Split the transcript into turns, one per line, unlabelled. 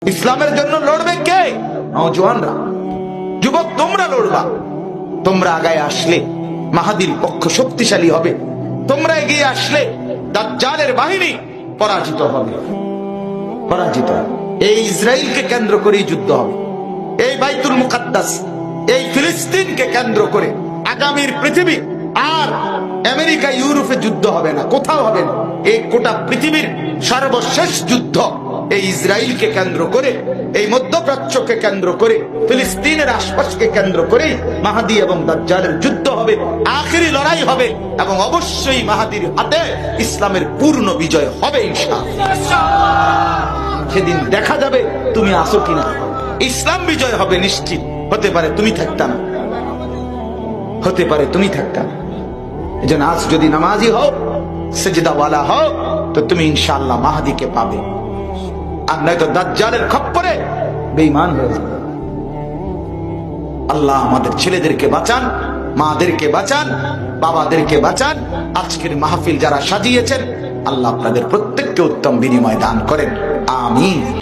ইসলামের জন্য লড়বে কে? নওজওয়ানরা, যুবক তোমরা লড়বা। তোমরা আগায় আসলে মাহাদির পক্ষ শক্তিশালী হবে। তোমরা এগিয়ে আসলে দাজ্জালের বাহিনী পরাজিত হবে। পরাজিত। এই ইসরায়েলকে কেন্দ্র করেই যুদ্ধ হবে। এই বাইতুল মুকাদ্দাস, এই ফিলিস্তিনকে কেন্দ্র করে আগামীর পৃথিবী আর আমেরিকা ইউরোপে যুদ্ধ হবে না, কোথাও হবে না। এই গোটা পৃথিবীর সর্বশেষ যুদ্ধ এই ইসরায়েলকে কেন্দ্র করে, এই মধ্যপ্রাচ্যকে কেন্দ্র করে, ফিলিস্তিনের আশপাশকে কেন্দ্র করে মাহাদি এবং দাজ্জালের যুদ্ধ হবে, আখেরি লড়াই হবে এবং অবশ্যই মাহাদির হাতে ইসলামের পূর্ণ বিজয় হবে ইনশাআল্লাহ। সেদিন দেখা যাবে তুমি আসো কিনা। ইসলাম বিজয় হবে নিশ্চিত। হতে পারে তুমি থাকতাম, হতে পারে তুমি থাকতাম। এজন্য আজ যদি নামাজি হও, সেজদাওয়ালা হও, তো তুমি ইনশাআল্লাহ মাহাদিকে পাবে। আর নয়তো দাজ্জালের খপ্পরে বেঈমান হয়ে যাবে। আল্লাহ আমাদের ছেলেদেরকে বাঁচান, মাদেরকে বাঁচান, বাবাদেরকে বাঁচান। আজকের মাহফিল যারা সাজিয়েছেন, আল্লাহ আপনাদের প্রত্যেককে উত্তম বিনিময় দান করেন। আমিন।